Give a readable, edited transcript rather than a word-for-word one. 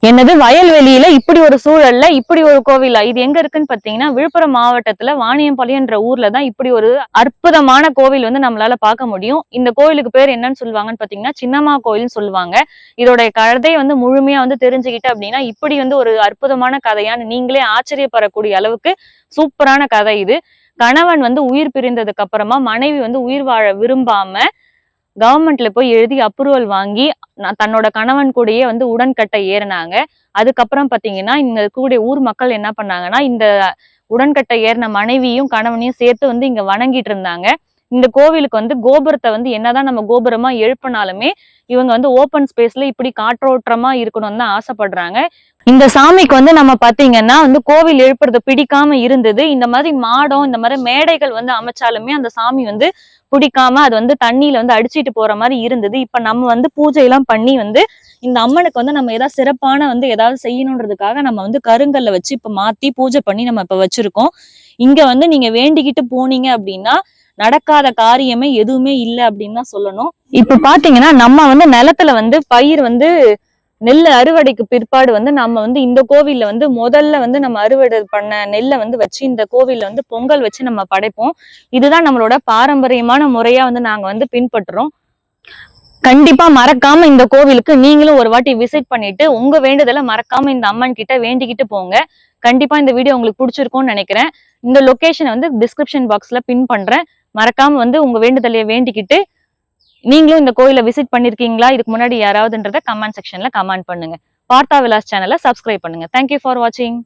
என்னது வயல்வெளியில இப்படி ஒரு சூழல்ல இப்படி ஒரு கோவிலா? இது எங்க இருக்குன்னு பாத்தீங்கன்னா விழுப்புரம் மாவட்டத்துல வாணியம்பாளையம்ன்ற ஊர்ல தான் இப்படி ஒரு அற்புதமான கோவில் வந்து நம்மளால பார்க்க முடியும். இந்த கோவிலுக்கு பேர் என்னன்னு சொல்லுவாங்கன்னு பாத்தீங்கன்னா சின்னம்மா கோயில்னு சொல்லுவாங்க. இதோட கதை வந்து முழுமையா வந்து தெரிஞ்சுக்கிட்டு அப்படின்னா இப்படி வந்து ஒரு அற்புதமான கதையான்னு நீங்களே ஆச்சரியப்படக்கூடிய அளவுக்கு சூப்பரான கதை இது. கணவன் வந்து உயிர் பிரிந்ததுக்கு அப்புறமா மனைவி வந்து உயிர் வாழ விரும்பாம கவர்மெண்ட்ல போய் எழுதி அப்ரூவல் வாங்கி தன்னோட கணவன் கூடயே வந்து உடன்கட்டை ஏறினாங்க. அதுக்கப்புறம் பாத்தீங்கன்னா இந்த கூடிய ஊர் மக்கள் என்ன பண்ணாங்கன்னா இந்த உடன்கட்டை ஏறின மனைவியும் கணவனையும் சேர்த்து வந்து இங்க வணங்கிட்டு இருந்தாங்க. இந்த கோவிலுக்கு வந்து கோபுரத்தை வந்து என்னதான் நம்ம கோபுரமா எழுப்பினாலுமே இவங்க வந்து ஓப்பன் ஸ்பேஸ்ல இப்படி காற்றோட்டமா இருக்கணும்னு தான் ஆசைப்படுறாங்க. இந்த சாமிக்கு வந்து நம்ம பாத்தீங்கன்னா வந்து கோவில் எழுப்புறது பிடிக்காம இருந்தது. இந்த மாதிரி மாடம் இந்த மாதிரி மேடைகள் வந்து அமைச்சாலுமே அந்த சாமி வந்து பிடிக்காம அது வந்து தண்ணியில வந்து அடிச்சிட்டு போற மாதிரி இருந்தது. இப்ப நம்ம வந்து பூஜை எல்லாம் பண்ணி வந்து இந்த அம்மனுக்கு வந்து நம்ம ஏதாவது சிறப்பான வந்து ஏதாவது செய்யணுன்றதுக்காக நம்ம வந்து கருங்கல்ல வச்சு இப்ப மாத்தி பூஜை பண்ணி நம்ம இப்ப வச்சிருக்கோம். இங்க வந்து நீங்க வேண்டிக்கிட்டு போனீங்க அப்படின்னா நடக்காத காரியமே எதுவுமே இல்லை அப்படின்னு தான் சொல்லணும். இப்ப பாத்தீங்கன்னா நம்ம வந்து நிலத்துல வந்து பயிர் வந்து நெல் அறுவடைக்கு பிற்பாடு வந்து நம்ம வந்து இந்த கோவில்ல வந்து முதல்ல வந்து நம்ம அறுவடை பண்ண நெல்லை வந்து வச்சு இந்த கோவில்ல வந்து பொங்கல் வச்சு நம்ம படைப்போம். இதுதான் நம்மளோட பாரம்பரியமான முறையா வந்து நாங்க வந்து பின்பற்றுறோம். கண்டிப்பா மறக்காம இந்த கோவிலுக்கு நீங்களும் ஒரு வாட்டி விசிட் பண்ணிட்டு உங்க வேண்டுதலை மறக்காம இந்த அம்மன் கிட்ட வேண்டிக்கிட்டு போங்க. கண்டிப்பா இந்த வீடியோ உங்களுக்கு பிடிச்சிருக்கும்னு நினைக்கிறேன். இந்த லொகேஷனை வந்து டிஸ்கிரிப்ஷன் பாக்ஸ்ல பின் பண்றேன். மறக்காம வந்து உங்க வேண்டுதலையை வேண்டிக்கிட்டு நீங்களும் இந்த கோயிலை விசிட் பண்ணிருக்கீங்களா, இதுக்கு முன்னாடி யாராவதுன்றத கமெண்ட் செக்ஷன்ல கமெண்ட் பண்ணுங்க. பார்த்தா விலாஸ் சேனலை சப்ஸ்கிரைப் பண்ணுங்க. தேங்க்யூ ஃபார் வாட்சிங்.